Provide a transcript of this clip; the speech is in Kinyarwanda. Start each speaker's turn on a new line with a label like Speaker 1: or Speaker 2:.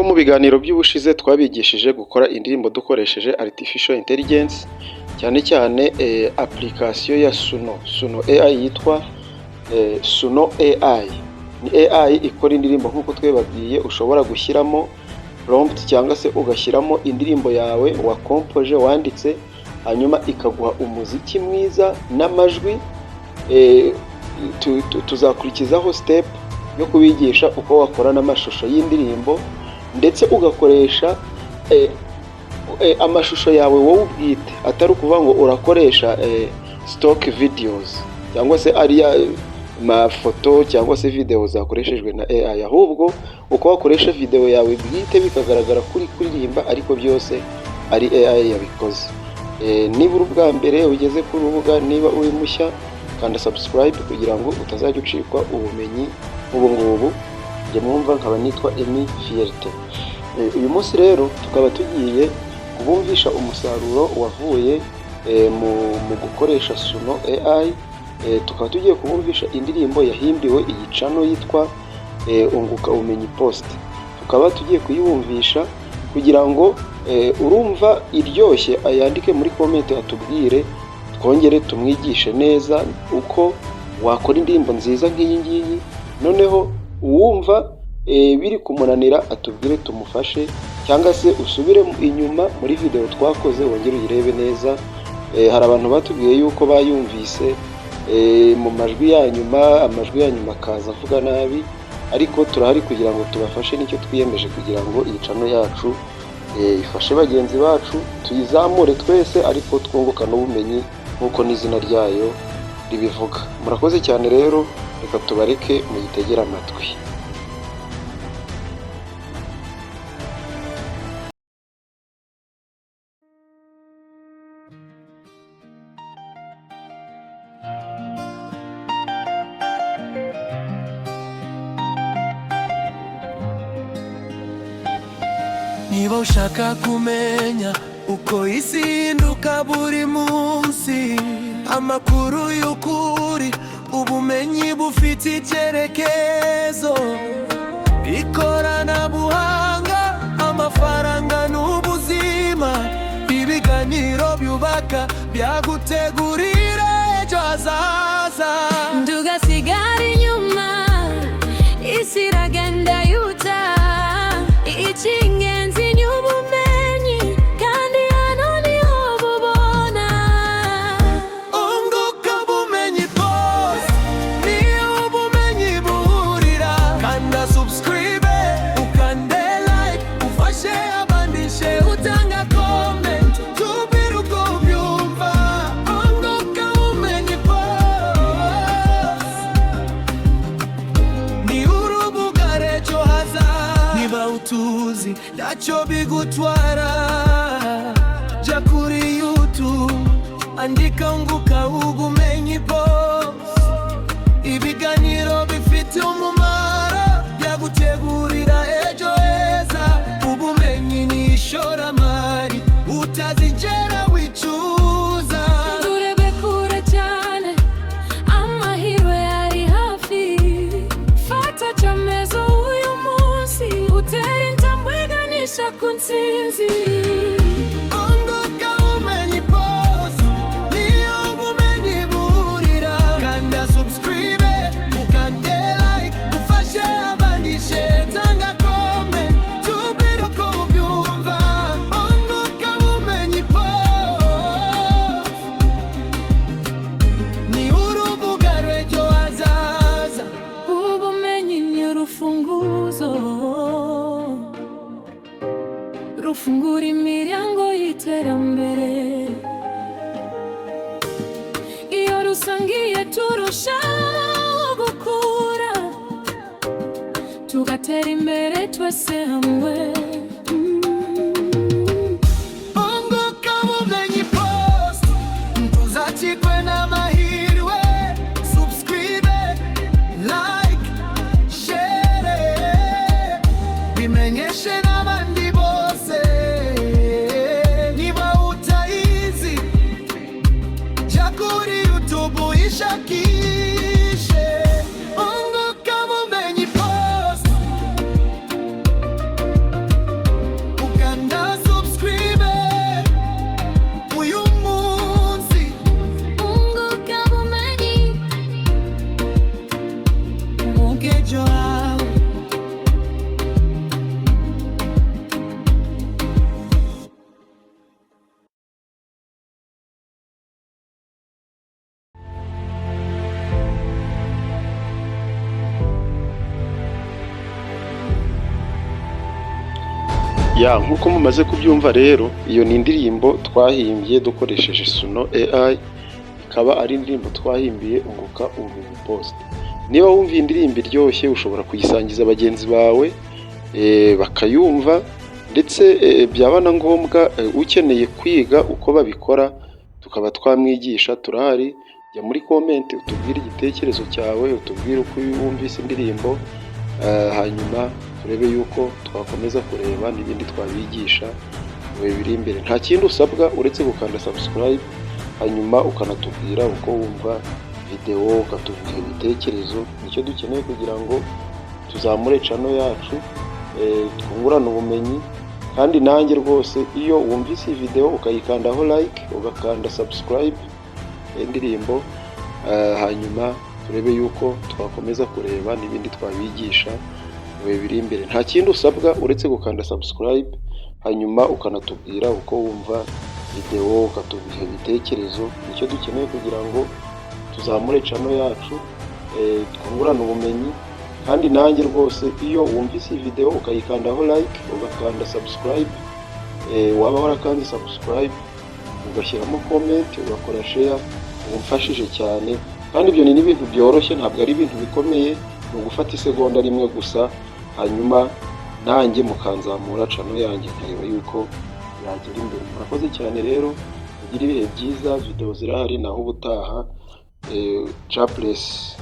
Speaker 1: ko mu biganiro by'ubushize twabigishije gukora indirimbo dukoresheje artificial intelligence, cyane cyane application ya Suno AI yitwa Suno AI. Ni AI ikora indirimbo nk'uko twebabwiye, ushobora gushyiramo prompt cyangwa se ugashyiramo indirimbo yawe wakompoje wanditse, hanyuma ikaguha umuziki mwiza n'amajwi. Tuzakurikizaho step yo kubigisha uko wakora n'amashusho y'indirimbo, ndetse ugakoresha amashusho yawe wowe ubwite, atari ukuvuga ngo urakoresha stock videos cyangwa se ariya mafoto cyangwa se video zakoreshejwe na AI, ahubwo uko wakoresha video yawe bwite bikagaragara kuri kuririmba, ariko byose ari AI yabikoze. Niba uri ubwa mbere ugeze ku rubuga, niba uri mushya, kanda subscribe kugira ngo utazajya ucikwa ubumenyi ubu ngubu. Njye mwumva nkaba nitwa Emi Fierté. Uyu munsi rero tukaba tugiye kubumvisha umusaruro wavuye mu gukoresha Suno AI. Tukaba tugiye kubumvisha indirimbo yahimbiwe iyi channel yitwa Unguka Ubumenyi Post. Tukaba tugiye kuyibumvisha kugira ngo urumva iryoshye ayandike muri comment atubwire, twongere tumwigishe neza uko wakora indirimbo nziza nk'iyi ngiyi. Noneho uwumva biri kumunanira atubwire tumufashe, cyangwa se usubire inyuma muri video twakoze wongere uyirebe neza. Hari abantu batubwiye yuko bayumvise mu majwi ya nyuma, amajwi ya nyuma akaza avuga nabi, ariko turahari kugira ngo tubafashe. Nicyo twiyemeje kugira ngo iyi channel yacu ifashe bagenzi bacu, tuyizamure twese, ariko twunguka n'ubumenyi nk'uko n'izina ryayo ribivuga. Murakoze cyane rero, reka tubareke muyitegera amatwi.
Speaker 2: Niba ushaka kumenya uko isi ihinduka buri munsi, amakuru y'ukuri, ubumenyi bufite icyerekezo, ikoranabuhanga, amafaranga n'ubuzima, ibiganiro byubaka byagutegurira ejo hazaza.
Speaker 3: Ntugasigare inyuma, isi iragenda yuta, icy'ingenzi ni ubumenyi, kandi hano niho bubona.
Speaker 2: Unguka Ubumenyi Post, niho ubumenyi buhurira. Kanda subscribe, ukande like, ufashe abandishe, utanga comment, tubwire uko ubyumva. Unguka Ubumenyi Post, ni urubuga rw'ejo hazaza. Niba utuzi ntacyo bigutwara, jya kuri YouTube, andika Unguka Ubumenyi Post. Ibiganiro bifite umumaro, byagutegurira ejo heza. Ubumenyi ni ishoramari utazigera wicuza.
Speaker 3: Turebe kure cyane, amahirwe ari hafi. Fata icyemezo uyu munsi, utere intambwe iganisha ku ntsinzi.
Speaker 2: Unguka Ubumenyi Post, niho ubumenyi buhurira. Kanda subscribe, ukande like, ufashe abandishe, tanga comment, tubwire uko ubyumva. Unguka Ubumenyi Post, ni urubuga rw'ejo hazaza.
Speaker 3: Ubumenyi ni urufunguzo rufungura imiryango y'iterambere. Iyo rusangiye turushaho gukura, tugatera imbere twese hamwe.
Speaker 2: Unguka Ubumenyi Post, ntuzakigwe n'amahirwe. Subscribe, like, share, bimenyeshe n'abandi bose. Niba utayizi, jya kuri YouTube uyishakishe. Unguka Ubumenyi Post,
Speaker 1: Nk'uko mumaze kubyumva rero, iyo ni indirimbo twahimbye dukoresheje Suno AI, ikaba ari indirimbo twahimbiye Unguka Ubumenyi Post. Niba wumva indirimbo iryoshye ushobora kuyisangiza bagenzi bawe bakayumva, ndetse byaba na ngombwa ukeneye kwiga uko babikora tukaba twamwigisha, turahari. Jya muri comment utubwire igitekerezo cyawe, utubwire uko wumvise indirimbo, hanyuma turebe yuko twakomeza kureba n'ibindi twabigisha mu bihe biri imbere. Nta kindi usabwa uretse gukanda subscribe, hanyuma ukanatubwira uko wumva video, ukatubwira ibitekerezo. Nicyo dukeneye kugira ngo tuzamure channel yacu, twungurane ubumenyi. Kandi nanjye rwose iyo wumvise iyi video ukayikandaho like, ugakanda subscribe indirimbo, hanyuma turebe yuko twakomeza kureba n'ibindi twabigisha mu bihe biri imbere. Nta kindi usabwa uretse gukanda subscribe, hanyuma ukanatubwira uko wumva video, ukatubwira ibitekerezo. Nicyo dukeneye kugira ngo tuzamure channel yacu, twungurane ubumenyi. Kandi nanjye rwose iyo wumvise iyi video ukayikandaho like, ugakanda subscribe, waba warakanze subscribe ugashyiramo comment, ugakora share, umfashije cyane. Kandi ibyo ni n'ibintu byoroshye, ntabwo ari ibintu bikomeye, ni ugufata isegonda rimwe gusa, hanyuma nanjye mukanzamura channel yanjye nkareba yuko yagera imbere. Murakoze cyane rero, mugire ibihe byiza. Video zirahari naho ubutaha. Jobless.